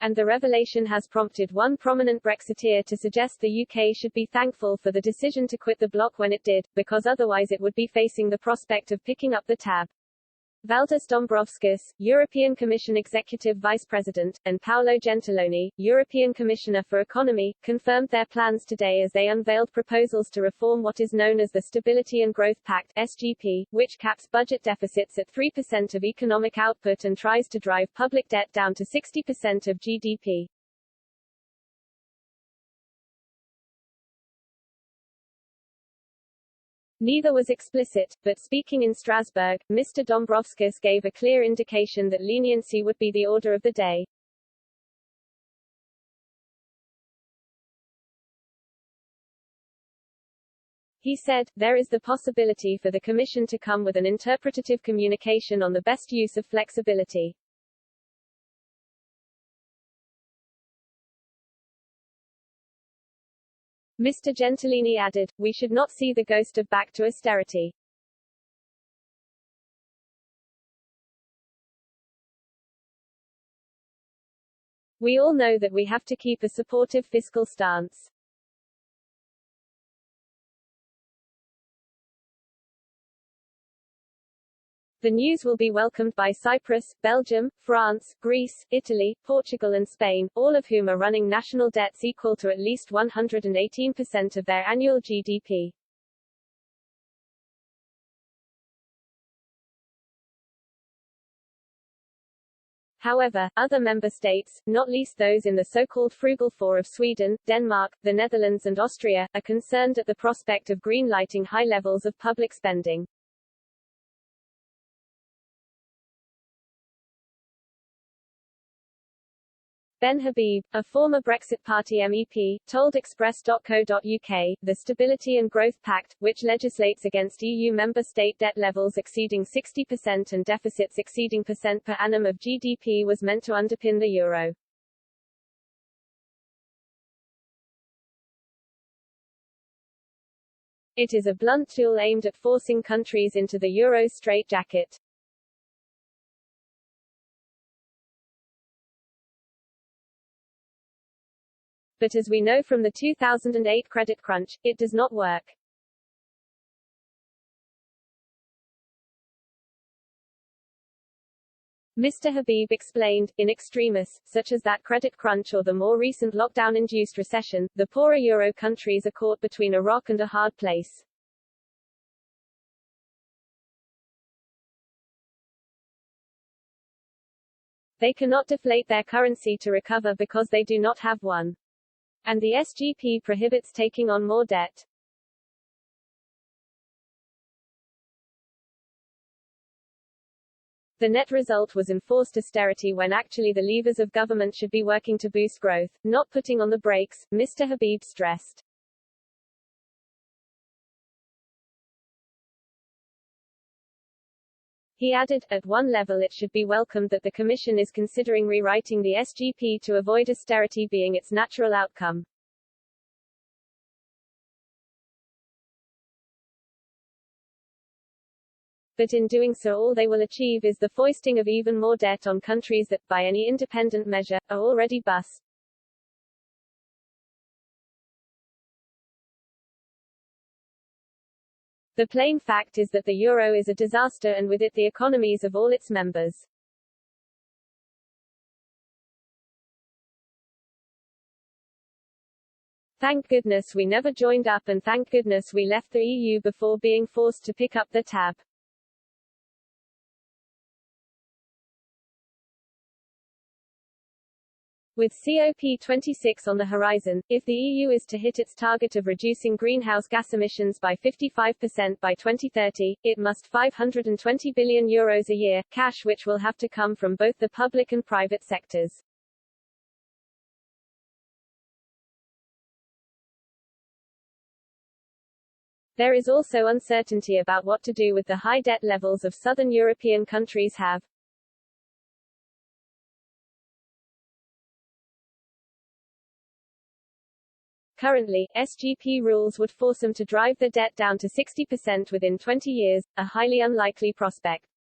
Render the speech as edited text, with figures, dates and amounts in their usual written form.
And the revelation has prompted one prominent Brexiteer to suggest the UK should be thankful for the decision to quit the bloc when it did, because otherwise it would be facing the prospect of picking up the tab. Valdis Dombrovskis, European Commission Executive Vice President, and Paolo Gentiloni, European Commissioner for Economy, confirmed their plans today as they unveiled proposals to reform what is known as the Stability and Growth Pact (SGP), which caps budget deficits at 3% of economic output and tries to drive public debt down to 60% of GDP. Neither was explicit, but speaking in Strasbourg, Mr. Dombrovskis gave a clear indication that leniency would be the order of the day. He said, there is the possibility for the Commission to come with an interpretative communication on the best use of flexibility. Mr. Gentiloni added, we should not see the ghost of back to austerity. We all know that we have to keep a supportive fiscal stance. The news will be welcomed by Cyprus, Belgium, France, Greece, Italy, Portugal and Spain, all of whom are running national debts equal to at least 118% of their annual GDP. However, other member states, not least those in the so-called frugal four of Sweden, Denmark, the Netherlands and Austria, are concerned at the prospect of green-lighting high levels of public spending. Ben Habib, a former Brexit Party MEP, told Express.co.uk, the Stability and Growth Pact, which legislates against EU member state debt levels exceeding 60% and deficits exceeding % per annum of GDP, was meant to underpin the euro. It is a blunt tool aimed at forcing countries into the euro's straitjacket. But as we know from the 2008 credit crunch, it does not work. Mr. Habib explained, in extremis, such as that credit crunch or the more recent lockdown-induced recession, the poorer euro countries are caught between a rock and a hard place. They cannot deflate their currency to recover because they do not have one. And the SGP prohibits taking on more debt. The net result was enforced austerity when actually the levers of government should be working to boost growth, not putting on the brakes, Mr. Habib stressed. He added, at one level it should be welcomed that the Commission is considering rewriting the SGP to avoid austerity being its natural outcome. But in doing so all they will achieve is the foisting of even more debt on countries that, by any independent measure, are already bust. The plain fact is that the euro is a disaster and with it the economies of all its members. Thank goodness we never joined up and thank goodness we left the EU before being forced to pick up the tab. With COP26 on the horizon, if the EU is to hit its target of reducing greenhouse gas emissions by 55% by 2030, it must €520 billion a year, cash which will have to come from both the public and private sectors. There is also uncertainty about what to do with the high debt levels of southern European countries have. Currently, SGP rules would force them to drive the debt down to 60% within 20 years, a highly unlikely prospect.